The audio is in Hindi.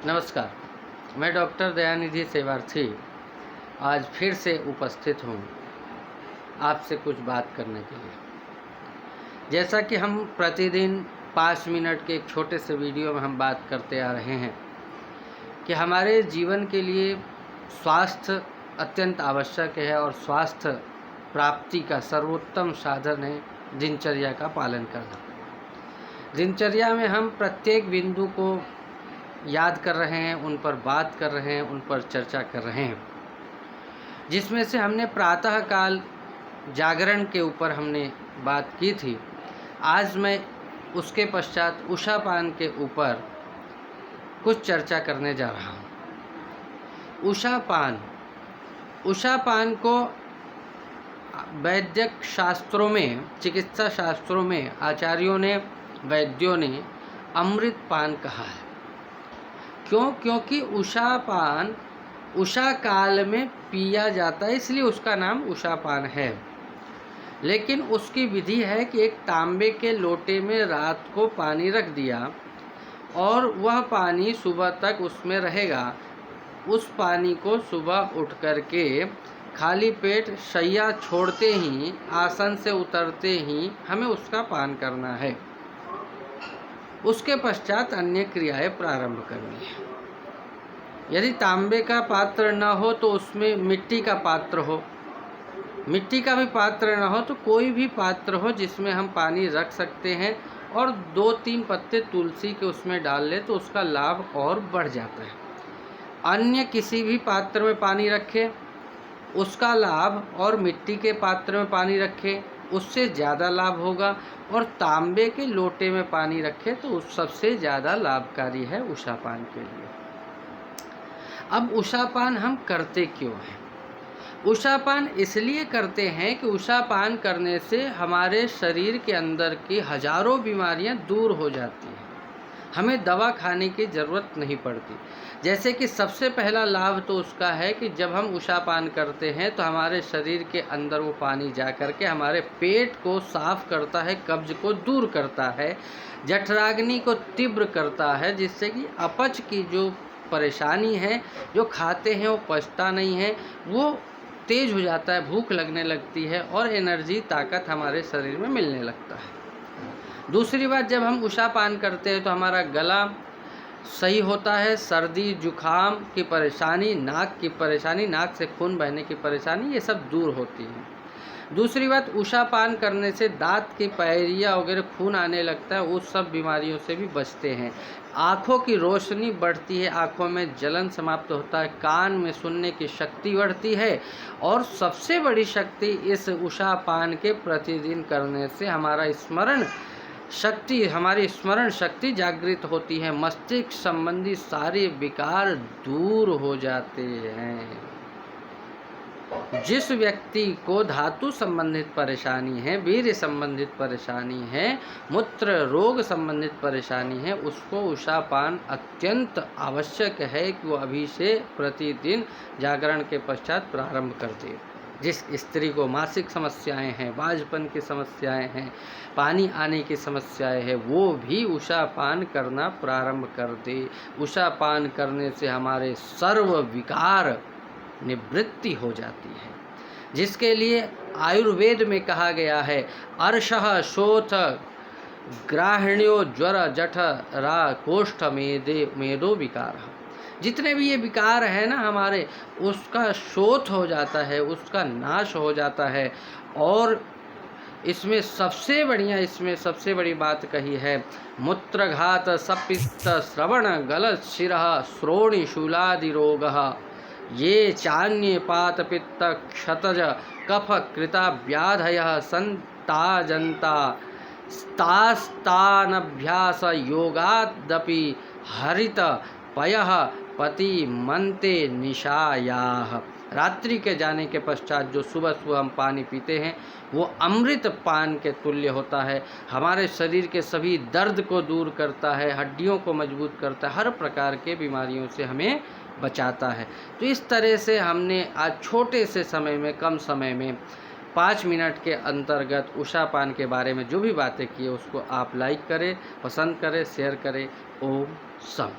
नमस्कार, मैं डॉक्टर दयानिधि सेवार्थी आज फिर से उपस्थित हूँ आपसे कुछ बात करने के लिए। जैसा कि हम प्रतिदिन 5 मिनट के एक छोटे से वीडियो में हम बात करते आ रहे हैं कि हमारे जीवन के लिए स्वास्थ्य अत्यंत आवश्यक है और स्वास्थ्य प्राप्ति का सर्वोत्तम साधन है दिनचर्या का पालन करना। दिनचर्या में हम प्रत्येक बिंदु को याद कर रहे हैं, उन पर बात कर रहे हैं, उन पर चर्चा कर रहे हैं, जिसमें से हमने प्रातःकाल जागरण के ऊपर हमने बात की थी। आज मैं उसके पश्चात उषापान के ऊपर कुछ चर्चा करने जा रहा हूँ। उषापान को वैद्यक शास्त्रों में, चिकित्सा शास्त्रों में आचार्यों ने, वैद्यों ने अमृत पान कहा है। क्यों? क्योंकि उषापान उषा काल में पिया जाता है, इसलिए उसका नाम उषापान है। लेकिन उसकी विधि है कि एक तांबे के लोटे में रात को पानी रख दिया और वह पानी सुबह तक उसमें रहेगा। उस पानी को सुबह उठ कर के खाली पेट शैया छोड़ते ही, आसन से उतरते ही हमें उसका पान करना है। उसके पश्चात अन्य क्रियाएं प्रारंभ करनी है। यदि तांबे का पात्र न हो तो उसमें मिट्टी का पात्र हो, मिट्टी का भी पात्र न हो तो कोई भी पात्र हो जिसमें हम पानी रख सकते हैं और 2-3 पत्ते तुलसी के उसमें डाल ले तो उसका लाभ और बढ़ जाता है। अन्य किसी भी पात्र में पानी रखें उसका लाभ, और मिट्टी के पात्र में पानी रखें उससे ज़्यादा लाभ होगा, और तांबे के लोटे में पानी रखें तो उस सबसे ज़्यादा लाभकारी है उषापान के लिए। अब उषापान हम करते क्यों हैं? उषापान इसलिए करते हैं कि उषापान करने से हमारे शरीर के अंदर की हजारों बीमारियां दूर हो जाती हैं। हमें दवा खाने की ज़रूरत नहीं पड़ती। जैसे कि सबसे पहला लाभ तो उसका है कि जब हम उषापान करते हैं तो हमारे शरीर के अंदर वो पानी जा कर के हमारे पेट को साफ करता है, कब्ज को दूर करता है, जठराग्नि को तीव्र करता है, जिससे कि अपच की जो परेशानी है, जो खाते हैं वो पचता नहीं है, वो तेज हो जाता है, भूख लगने लगती है और एनर्जी, ताकत हमारे शरीर में मिलने लगता है। दूसरी बात, जब हम उषापान करते हैं तो हमारा गला सही होता है, सर्दी जुखाम की परेशानी, नाक की परेशानी, नाक से खून बहने की परेशानी, ये सब दूर होती है। दूसरी बात, उषापान करने से दांत की पैरिया वगैरह खून आने लगता है, उस सब बीमारियों से भी बचते हैं। आँखों की रोशनी बढ़ती है, आँखों में जलन समाप्त होता है, कान में सुनने की शक्ति बढ़ती है, और सबसे बड़ी शक्ति इस उषापान के प्रतिदिन करने से हमारी स्मरण शक्ति जागृत होती है। मस्तिष्क संबंधी सारे विकार दूर हो जाते हैं। जिस व्यक्ति को धातु संबंधित परेशानी है, वीर्य संबंधित परेशानी है, मूत्र रोग संबंधित परेशानी है, उसको उषापान अत्यंत आवश्यक है कि वो अभी से प्रतिदिन जागरण के पश्चात प्रारंभ कर दे। जिस स्त्री को मासिक समस्याएं हैं, बांझपन की समस्याएं हैं, पानी आने की समस्याएं हैं, वो भी उषापान करना प्रारंभ कर दे। उषापान करने से हमारे सर्व विकार निवृत्ति हो जाती है, जिसके लिए आयुर्वेद में कहा गया है, अर्षः शोथ ग्राहण्यो ज्वर जठ रा कोष्ठ मेदो विकार। जितने भी ये विकार है ना हमारे, उसका शोथ हो जाता है, उसका नाश हो जाता है। और इसमें सबसे बड़ी बात कही है, मूत्रघात सपित्त श्रवण गलत शिरः श्रोणि शूलादि रोगः ये चान्ये पात पित्त क्षतज कफ कृता व्याधयः संताजन्ता स्तास्तानभ्यास योगादपि हरित पयः पति मनते निशायाः। रात्रि के जाने के पश्चात जो सुबह सुबह हम पानी पीते हैं वो अमृत पान के तुल्य होता है। हमारे शरीर के सभी दर्द को दूर करता है, हड्डियों को मजबूत करता है, हर प्रकार के बीमारियों से हमें बचाता है। तो इस तरह से हमने आज छोटे से समय में, कम समय में 5 मिनट के अंतर्गत उषापान के बारे में जो भी बातें की है उसको आप लाइक करें, पसंद करें, शेयर करें। ओम सम।